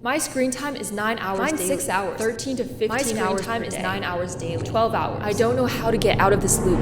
My screen time is 9 hours daily. Mine's 6 hours. 13 to 15 hours. My screen time is 9 hours daily. 12 hours. I don't know how to get out of this loop.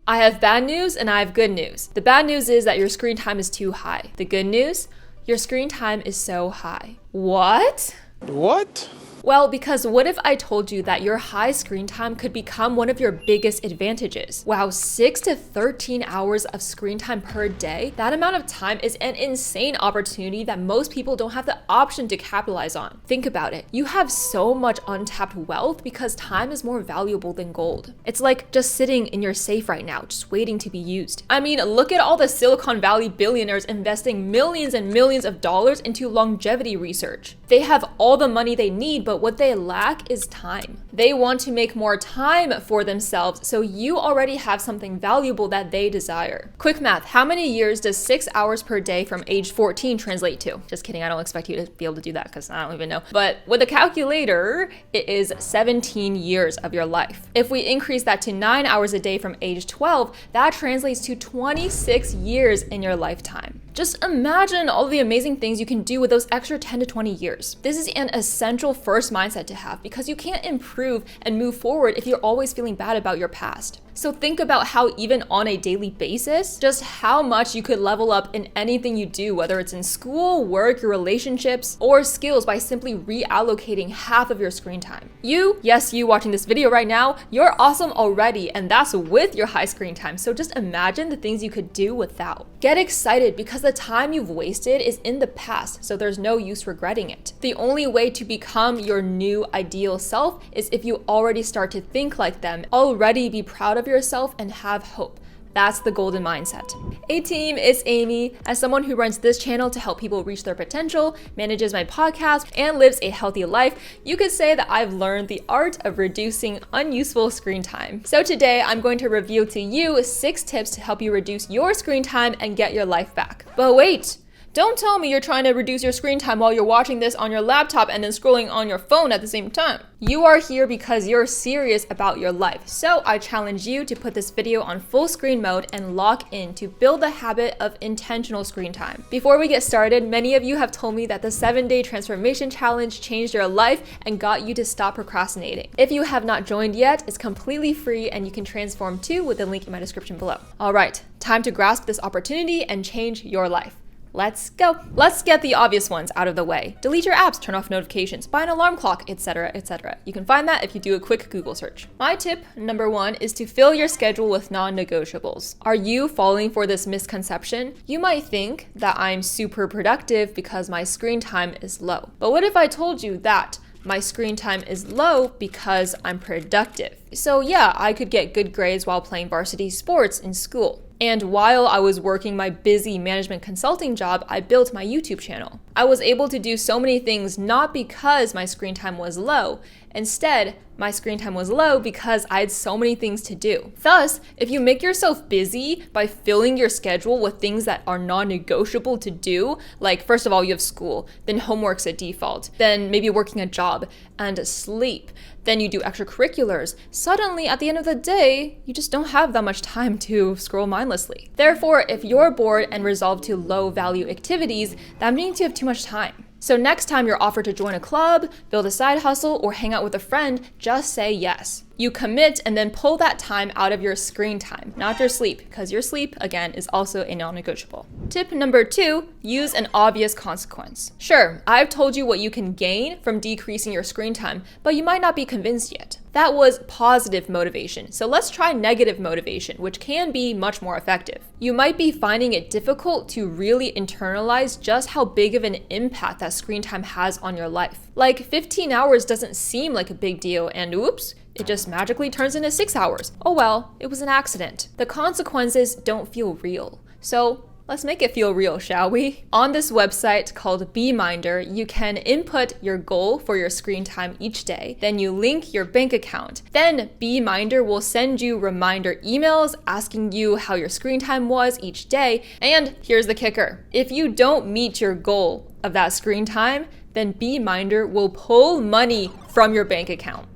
I have bad news and I have good news. The bad news is that your screen time is too high. The good news, your screen time is so high. What? What? Well, because what if I told you that your high screen time could become one of your biggest advantages? Wow, 6 to 13 hours of screen time per day? That amount of time is an insane opportunity that most people don't have the option to capitalize on. Think about it. You have so much untapped wealth because time is more valuable than gold. It's like just sitting in your safe right now, just waiting to be used. I mean, look at all the Silicon Valley billionaires investing millions and millions of dollars into longevity research. They have all the money they need, but what they lack is time. They want to make more time for themselves, so you already have something valuable that they desire. Quick math, how many years does 6 hours per day from age 14 translate to? Just kidding, I don't expect you to be able to do that because I don't even know. But with a calculator, it is 17 years of your life. If we increase that to 9 hours a day from age 12, that translates to 26 years in your lifetime. Just imagine all the amazing things you can do with those extra 10 to 20 years. This is an essential first mindset to have because you can't improve and move forward if you're always feeling bad about your past. So think about how even on a daily basis, just how much you could level up in anything you do, whether it's in school, work, your relationships, or skills by simply reallocating half of your screen time. You, yes, you watching this video right now, you're awesome already, and that's with your high screen time. So just imagine the things you could do without. Get excited because the time you've wasted is in the past, so there's no use regretting it. The only way to become your new ideal self is if you already start to think like them, already be proud of yourself and have hope. That's the golden mindset. Hey team, it's Amy. As someone who runs this channel to help people reach their potential, manages my podcast, and lives a healthy life, you could say that I've learned the art of reducing unuseful screen time. So today I'm going to reveal to you 6 tips to help you reduce your screen time and get your life back. But wait, don't tell me you're trying to reduce your screen time while you're watching this on your laptop and then scrolling on your phone at the same time. You are here because you're serious about your life. So I challenge you to put this video on full screen mode and lock in to build the habit of intentional screen time. Before we get started, many of you have told me that the 7-day transformation challenge changed your life and got you to stop procrastinating. If you have not joined yet, it's completely free and you can transform too with the link in my description below. All right, time to grasp this opportunity and change your life. Let's go. Let's get the obvious ones out of the way. Delete your apps, turn off notifications, buy an alarm clock, etc., etc. You can find that if you do a quick Google search. My tip number 1 is to fill your schedule with non-negotiables. Are you falling for this misconception? You might think that I'm super productive because my screen time is low. But what if I told you that my screen time is low because I'm productive? So yeah, I could get good grades while playing varsity sports in school. And while I was working my busy management consulting job, I built my YouTube channel. I was able to do so many things not because my screen time was low. Instead, my screen time was low because I had so many things to do. Thus, if you make yourself busy by filling your schedule with things that are non-negotiable to do, like first of all, you have school, then homework's at default, then maybe working a job and sleep, then you do extracurriculars. Suddenly, at the end of the day, you just don't have that much time to scroll mindlessly. Therefore, if you're bored and resolve to low-value activities, that means you have too much time. So next time you're offered to join a club, build a side hustle, or hang out with a friend, just say yes. You commit and then pull that time out of your screen time, not your sleep, because your sleep, again, is also a non-negotiable. Tip number 2, use an obvious consequence. Sure, I've told you what you can gain from decreasing your screen time, but you might not be convinced yet. That was positive motivation, so let's try negative motivation, which can be much more effective. You might be finding it difficult to really internalize just how big of an impact that screen time has on your life. Like 15 hours doesn't seem like a big deal, and oops, it just magically turns into 6 hours. Oh well, it was an accident. The consequences don't feel real. So let's make it feel real, shall we? On this website called Beeminder, you can input your goal for your screen time each day. Then you link your bank account. Then Beeminder will send you reminder emails asking you how your screen time was each day. And here's the kicker. If you don't meet your goal of that screen time, then Beeminder will pull money from your bank account.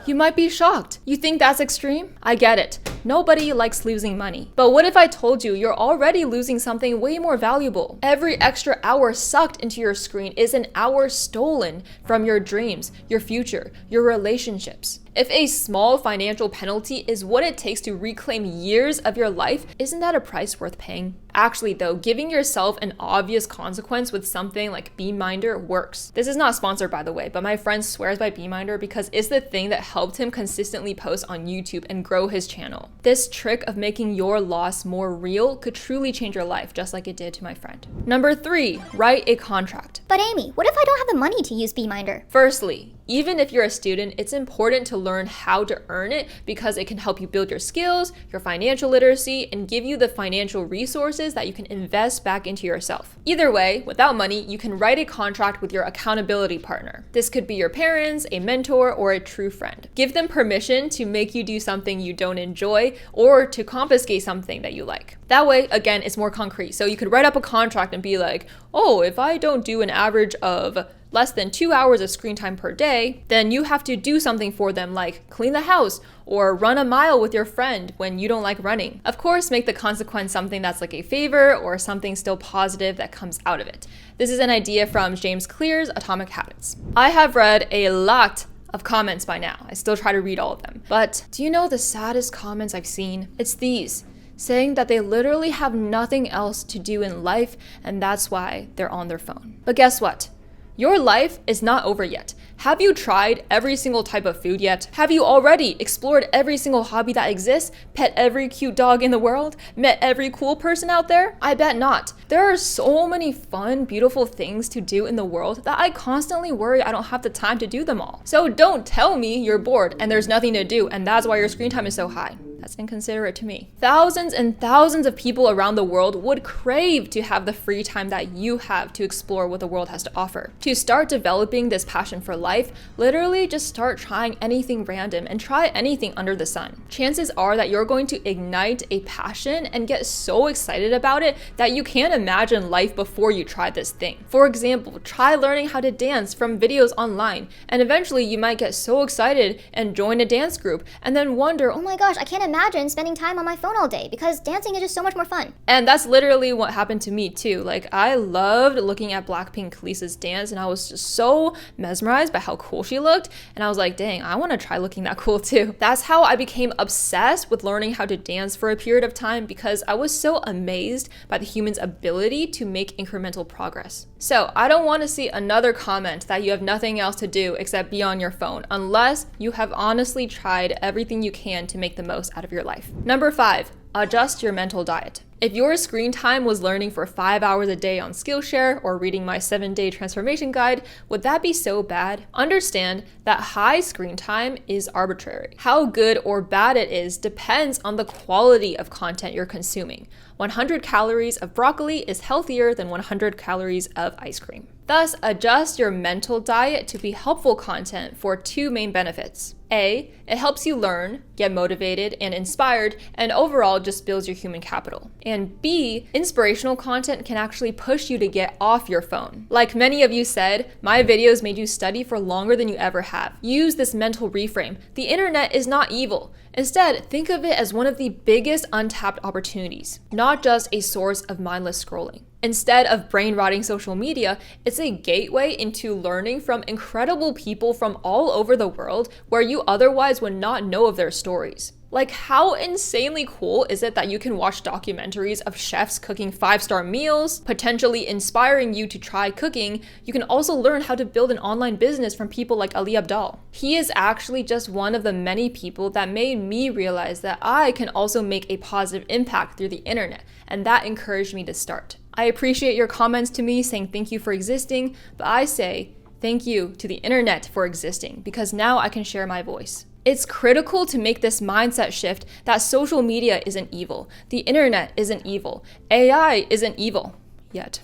You might be shocked. You think that's extreme? I get it. Nobody likes losing money. But what if I told you you're already losing something way more valuable? Every extra hour sucked into your screen is an hour stolen from your dreams, your future, your relationships. If a small financial penalty is what it takes to reclaim years of your life, isn't that a price worth paying? Actually though, giving yourself an obvious consequence with something like Beeminder works. This is not sponsored by the way, but my friend swears by Beeminder because it's the thing that helped him consistently post on YouTube and grow his channel. This trick of making your loss more real could truly change your life, just like it did to my friend. Number 3, write a contract. But Amy, what if I don't have the money to use Beeminder? Firstly, even if you're a student, it's important to learn how to earn it because it can help you build your skills, your financial literacy, and give you the financial resources that you can invest back into yourself. Either way, without money, you can write a contract with your accountability partner. This could be your parents, a mentor, or a true friend. Give them permission to make you do something you don't enjoy or to confiscate something that you like. That way, again, it's more concrete. So you could write up a contract and be like, oh, if I don't do an average of less than 2 hours of screen time per day, then you have to do something for them like clean the house or run a mile with your friend when you don't like running. Of course, make the consequence something that's like a favor or something still positive that comes out of it. This is an idea from James Clear's Atomic Habits. I have read a lot of comments by now. I still try to read all of them. But do you know the saddest comments I've seen? It's these, saying that they literally have nothing else to do in life and that's why they're on their phone. But guess what? Your life is not over yet. Have you tried every single type of food yet? Have you already explored every single hobby that exists? Pet every cute dog in the world? Met every cool person out there? I bet not. There are so many fun, beautiful things to do in the world that I constantly worry I don't have the time to do them all. So don't tell me you're bored and there's nothing to do and that's why your screen time is so high. That's inconsiderate to me. Thousands and thousands of people around the world would crave to have the free time that you have to explore what the world has to offer. To start developing this passion for life, literally just start trying anything random and try anything under the sun. Chances are that you're going to ignite a passion and get so excited about it that you can't imagine life before you try this thing. For example, try learning how to dance from videos online, and eventually you might get so excited and join a dance group and then wonder, Oh my gosh, I can't imagine spending time on my phone all day because dancing is just so much more fun. And that's literally what happened to me too. Like, I loved looking at Blackpink Lisa's dance and I was just so mesmerized by how cool she looked. And I was like, dang, I want to try looking that cool too. That's how I became obsessed with learning how to dance for a period of time because I was so amazed by the human's ability to make incremental progress. So I don't want to see another comment that you have nothing else to do except be on your phone unless you have honestly tried everything you can to make the most out of your life. Number 5, adjust your mental diet. If your screen time was learning for 5 hours a day on Skillshare or reading my 7-day transformation guide, would that be so bad? Understand that high screen time is arbitrary. How good or bad it is depends on the quality of content you're consuming. 100 calories of broccoli is healthier than 100 calories of ice cream. Thus, adjust your mental diet to be helpful content for 2 main benefits. A, it helps you learn, get motivated and inspired, and overall just builds your human capital. And B, inspirational content can actually push you to get off your phone. Like many of you said, my videos made you study for longer than you ever have. Use this mental reframe. The internet is not evil. Instead, think of it as one of the biggest untapped opportunities, not just a source of mindless scrolling. Instead of brain-rotting social media, it's a gateway into learning from incredible people from all over the world where you otherwise would not know of their stories. Like, how insanely cool is it that you can watch documentaries of chefs cooking 5-star meals, potentially inspiring you to try cooking? You can also learn how to build an online business from people like Ali Abdaal. He is actually just one of the many people that made me realize that I can also make a positive impact through the internet, and that encouraged me to start. I appreciate your comments to me saying thank you for existing, but I say thank you to the internet for existing because now I can share my voice. It's critical to make this mindset shift that social media isn't evil, the internet isn't evil, AI isn't evil yet,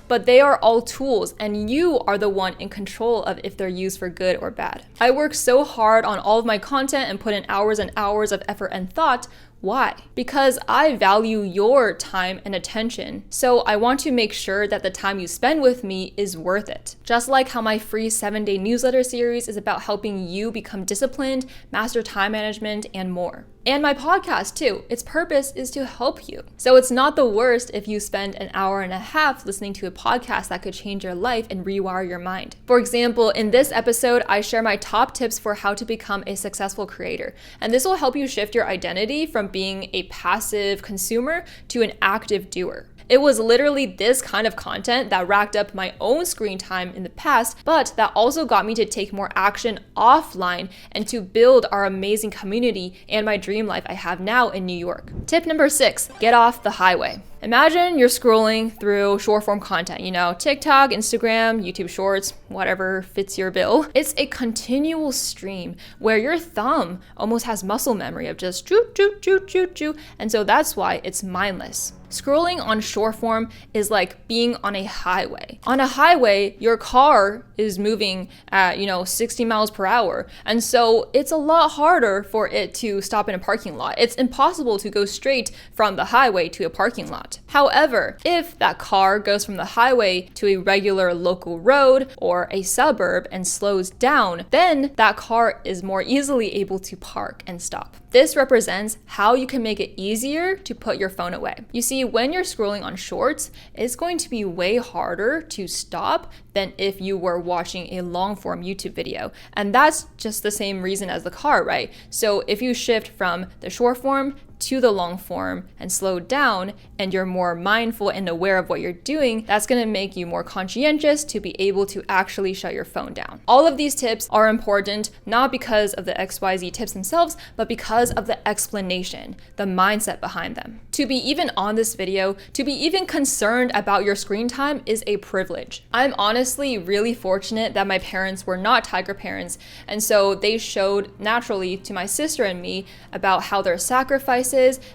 but they are all tools and you are the one in control of if they're used for good or bad. I work so hard on all of my content and put in hours and hours of effort and thought Why? Because I value your time and attention, so I want to make sure that the time you spend with me is worth it. Just like how my free 7-day newsletter series is about helping you become disciplined, master time management, and more. And my podcast too. Its purpose is to help you. So it's not the worst if you spend an hour and a half listening to a podcast that could change your life and rewire your mind. For example, in this episode, I share my top tips for how to become a successful creator. And this will help you shift your identity from being a passive consumer to an active doer. It was literally this kind of content that racked up my own screen time in the past, but that also got me to take more action offline and to build our amazing community and my dream life I have now in New York. Tip number 6, get off the highway. Imagine you're scrolling through short form content, TikTok, Instagram, YouTube Shorts, whatever fits your bill. It's a continual stream where your thumb almost has muscle memory of just choo, choo, choo, choo, choo. And so that's why it's mindless. Scrolling on short form is like being on a highway. On a highway, your car is moving at, 60 miles per hour. And so it's a lot harder for it to stop in a parking lot. It's impossible to go straight from the highway to a parking lot. However, if that car goes from the highway to a regular local road or a suburb and slows down, then that car is more easily able to park and stop. This represents how you can make it easier to put your phone away. You see, when you're scrolling on shorts, it's going to be way harder to stop than if you were watching a long form YouTube video. And that's just the same reason as the car, right? So if you shift from the short form to the long form and slow down, and you're more mindful and aware of what you're doing, that's gonna make you more conscientious to be able to actually shut your phone down. All of these tips are important, not because of the XYZ tips themselves, but because of the explanation, the mindset behind them. To be even on this video, to be even concerned about your screen time is a privilege. I'm honestly really fortunate that my parents were not tiger parents, and so they showed naturally to my sister and me about how their sacrifices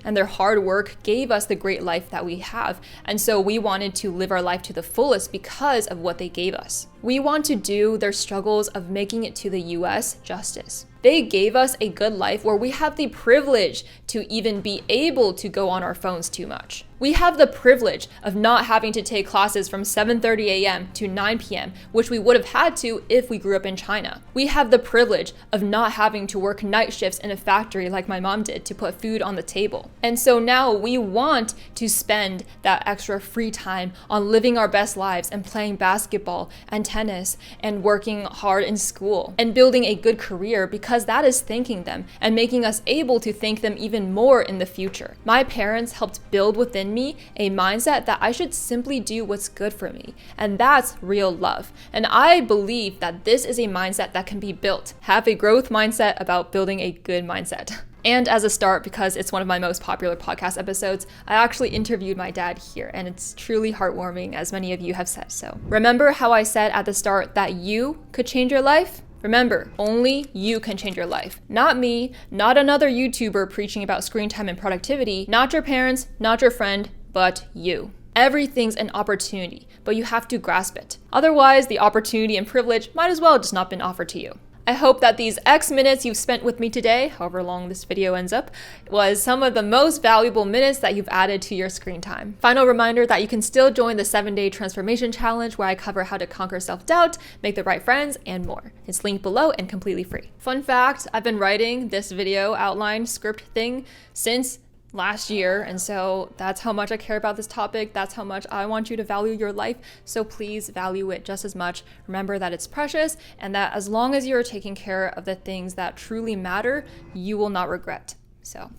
and their hard work gave us the great life that we have. And so we wanted to live our life to the fullest because of what they gave us. We want to do their struggles of making it to the US justice. They gave us a good life where we have the privilege to even be able to go on our phones too much. We have the privilege of not having to take classes from 7:30 a.m. to 9 p.m., which we would have had to if we grew up in China. We have the privilege of not having to work night shifts in a factory like my mom did to put food on the table. And so now we want to spend that extra free time on living our best lives and playing basketball and tennis and working hard in school and building a good career, because that is thanking them and making us able to thank them even more in the future. My parents helped build within me a mindset that I should simply do what's good for me, and that's real love. And I believe that this is a mindset that can be built. Have a growth mindset about building a good mindset. And as a start, because it's one of my most popular podcast episodes, I actually interviewed my dad here, and it's truly heartwarming, as many of you have said so. Remember how I said at the start that you could change your life? Remember, only you can change your life. Not me, not another YouTuber preaching about screen time and productivity, not your parents, not your friend, but you. Everything's an opportunity, but you have to grasp it. Otherwise, the opportunity and privilege might as well just not been offered to you. I hope that these X minutes you've spent with me today, however long this video ends up, was some of the most valuable minutes that you've added to your screen time. Final reminder that you can still join the 7-day transformation challenge, where I cover how to conquer self-doubt, make the right friends, and more. It's linked below and completely free. Fun fact, I've been writing this video outline script thing since last year, and so that's how much I care about this topic. That's how much I want you to value your life, so please value it just as much. Remember that it's precious, and that as long as you're taking care of the things that truly matter, you will not regret. So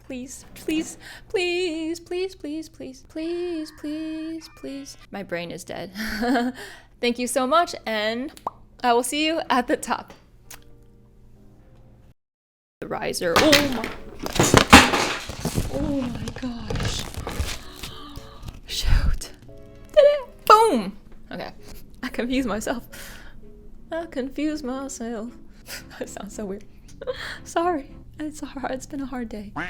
please, please, please, please, please, please, please, please, please. My brain is dead. Thank you so much, and I will see you at the top. The riser. Oh my gosh. Shoot. Did it? Boom. Okay. I confused myself. That sounds so weird. Sorry. It's been a hard day.